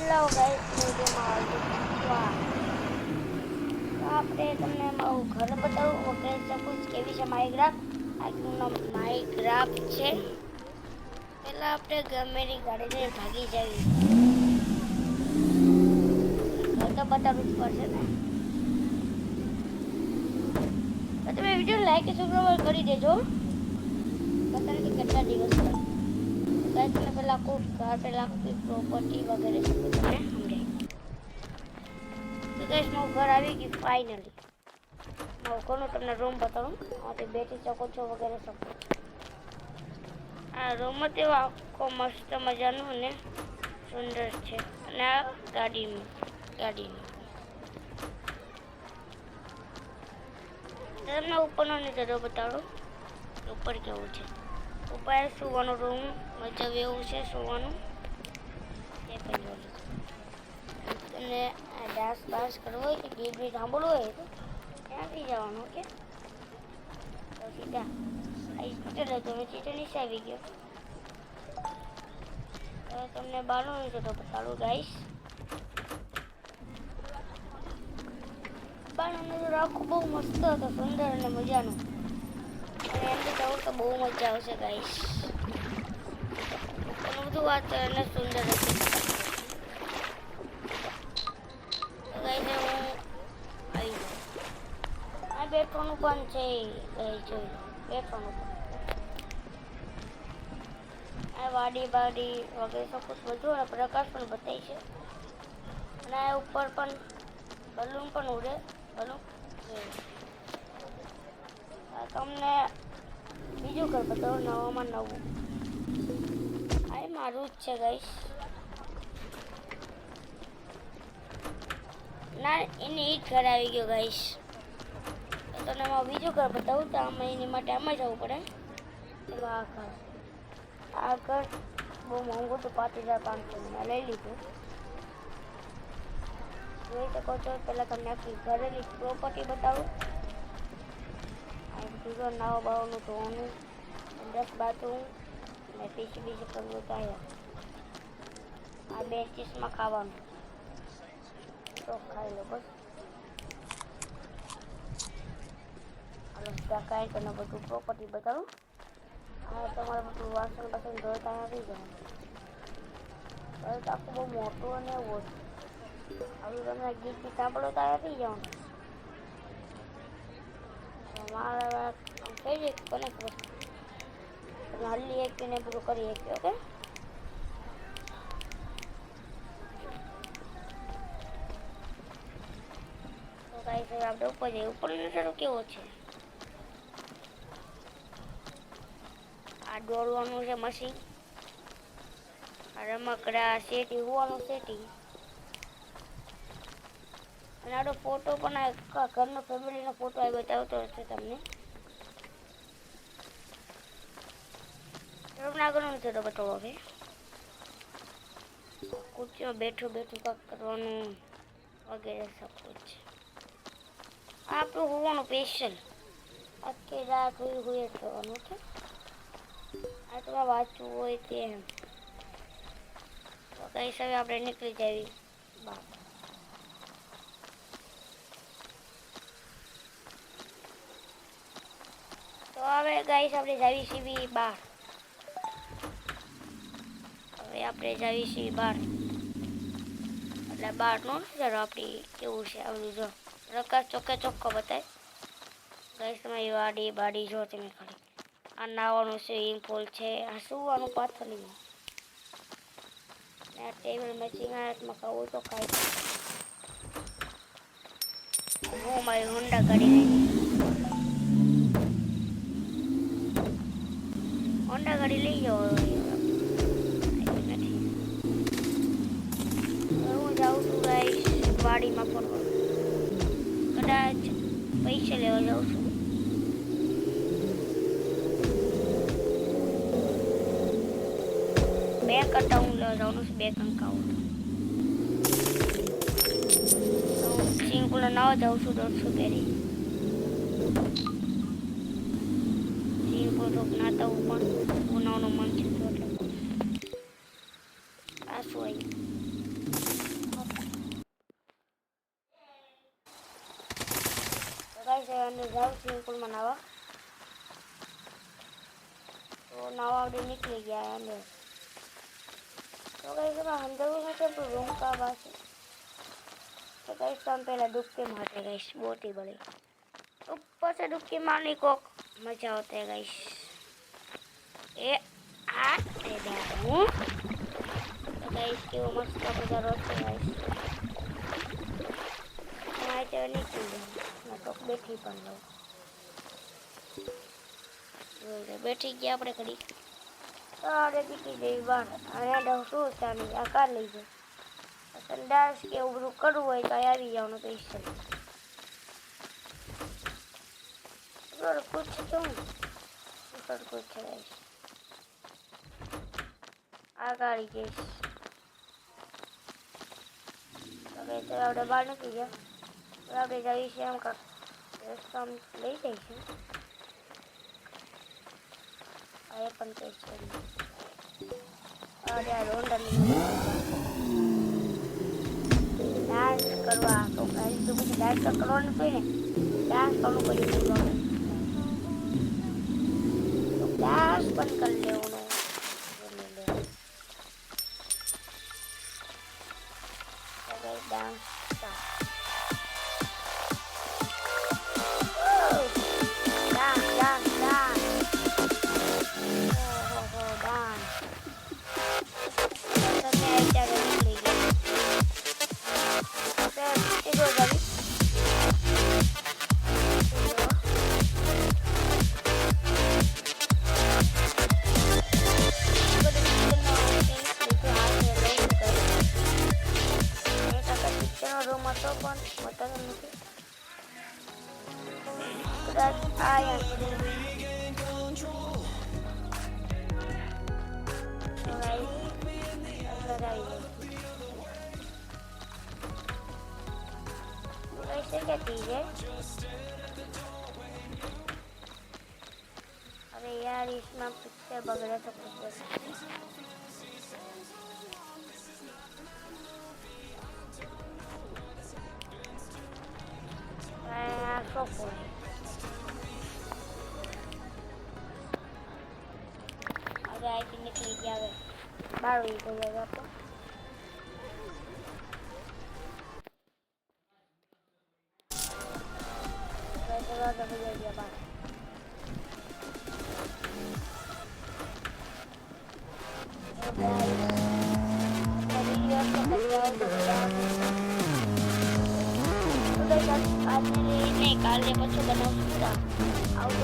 લાવો ગાઈસ વિડીયોમાં વાહ તો આપણે તમને મારું ઘર બતાવું ઓકે સપોઝ કેવી છે માઇનક્રાફ્ટ આનું નામ માઇનક્રાફ્ટ છે પહેલા આપણે ગમેરી ગાડીને ભાગી જઈએ ઘર તો બતાવવું જ પડશે ને તો તમે વિડીયો લાઈક અને સબસ્ક્રાઇબ કરી દેજો પતા નથી કેટલા દિવસ ગાઈસ તમને પહેલા કોઈ ઘર પહેલા કોઈ પ્રોપર્ટી વગેરે છે તમને સમજાય તો ગાઈસ મારું ઘર આવી ગયું ફાઇનલી મારું ઘરનું તમને રૂમ બતાવું આથી બેઠી શકો છો વગેરે શકો આ રૂમ જ એવો આખો મસ્ત મજાનો અને સુંદર છે અને આ ગાડીનું તમને ઉપરનો નજારો બતાડો ઉપર કેવું છે ઉપર સુવાનો રૂમ મજા એવું છે સુવાનું તે પણ જોઈ તમને ડાન્સ બાન્સ કરવો હોય કે ગીત બીત સાંભળવું હોય તો ત્યાંથી જવાનું ઓકે તો સીધા આ સ્કૂટર હતો મેં ચીટર નીચે આવી ગયો તો તમને બહારનો નજારો બતાડું ગાઈસ બહારનો નજારો આખો બહુ મસ્ત હતો સુંદર અને મજાનો અને એમને જવું તો બહુ મજા આવશે ગાઈસ ઘણું બધું વાતાવરણ સુંદર હતું તો ગાઈસ હું આવી જાઉં આ બેઠવાનું પણ છે ગાઈસ જોઈ લો બેઠવાનું પણ આ વાડી વગેરે સબ કુછ બધું અને પ્રકાશ પણ બતાવી છે અને આ ઉપર પણ બલૂન પણ ઉડે બલૂન તમને બીજું ઘર બતાવો નવામાં નવું આ મારું જ છે ગાઈસ ના એને ઈ જ ઘર આવી ગયો ગાઈસ તો તમને બીજું ઘર બતાવું તો આમાં એની માટે આમાં જવું પડે તો આ ઘર બહુ મોંઘું તો 5,500 મેં લઈ લીધું જોઈ શકો છો પહેલાં તમને આખી ઘરેની પ્રોપર્ટી બતાવું આ બીજો નાવા બાવાનું ધોવાનું 10 બાથરૂમ અને પીસી કરવું તો આ બેન્ચીસમાં ખાવાનું તો ખાઈ લો બસ હાલો કાંઈ તમને બધું પ્રોપર્ટી બતાવું હા તમારે બધું વાસણ ધોતા આવી જવાનું હવે તો આખું બહુ મોટું અને એવું હવે તમને ગીત બી સાંભળો તો આવી જવાનું મારા થઈ જાય કોને ખબર તમે હલ્લી એકને બધું કરી શકીએ ઓકે તો કાંઈ સાહેબ આપણે ઉપર જઈએ ઉપર નજારો કેવો છે આ દોડવાનું છે મશીન આ રમકડા સેટી હોવાનું સેટિંગ અને આનો ફોટો પણ આ ઘરનો ફેમિલીનો ફોટો આ બતાવતો હશે તમને આગળનો નજારો બતાવો હવે ખુરશીમાં બેઠું કાંક કરવાનું વગેરે સબ કુછ આપણું હોવાનું સ્પેશિયલ આખી રાત હોય કરવાનું છે આ તમારે વાંચવું હોય તેમ તો કઈ હિસાબે આપણે નીકળી જઈએ બહાર તો હવે ગાઈસ આપણે જાવી છીએ બહાર એટલે બહારનો નજારો આપણી કેવું છે આ બધું જો પ્રકાશ ચોખ્ખો બતાય ગાઈસ તમારી બાડી જો તમે ખાલી આ નાવાનું સ્વિમિંગ પૂલ છે આ સુવાનું પાથરનું આ ટેબલ મેચિંગ હાથમાં ખાવું તો ખાઈ હું મારી હોન્ડા ગાડી લઈ જાઓ નથી હું જાઉં છું ગાઈસ વાડીમાં ફરવા કદાચ પૈસા લેવા જાઉં છું બેંક અકાઉન્ટ લેવા જવાનું છે બેંક અકાઉન્ટ હું સિંગપુરના નાવા જાઉં છું 150 પહેરી સિંગપુર થોડુંક નાતા હું પણ બનાવવાનું મન છે તો એટલે આ શું આવ્યું અંદર જાઉં સ્વિમિંગ પુલમાં નાવા. તો નાવા આવડે નીકળી ગયા અંદર. તો ગાઈસ એમાં અંદરવું નથી આપણું રૂમ કા પાસે. તો ગાઈસ તમે પહેલાં ડૂબકી મારતે ગાઈસ બોટી બળી. ऊपर से डुबकी मारने को मजा होता है गाइस. ये आ दे हूँ तो गाइस के वो मस्त मजा होता है गाइस. मैं तो नहीं चाहिए मैं तो बैठी पण लूँ. बैठी गया આપણે ઘડી. અરે દીકરી જઈ બહાર અહીંયા શું ચાલી આ કાર લઈ જાય. સંડાસ કે એવું બધું કરવું હોય તો આવી જવાનું પૈસા. और कुछ तुम ऊपर कुछ है आ गाड़ी के હવે તો આપણે બહાર નીકળી ગયા. આપણે જઈએ છીએ આમ કાંક રસ્તા લઈ જઈશું. આ એ પણ કે છે અરે આ રોંડા ડાન્સ કરવા તો કાંઈ તો પછી ડાન્સ તો કરવાનું હોય ને. ડાન્સ કરવું પડ્યું. डांस बंद कर ले उन्होंने. डांस डांस डांस हो डांस તમે અત્યારે નીકળી ગયા. સીધો જાવી તો પણ બતાવ નથી કદાચ આયા ऐसे क्या चीज है. अरे यार इसमें पिक्चर बगड़ा तो कुछ software. अगर आई थिंक निकल गया है 12 हो जाएगा तो वैसे वाला हो जाएगा बात. आज नहीं काले बच्चों बनाओ आउट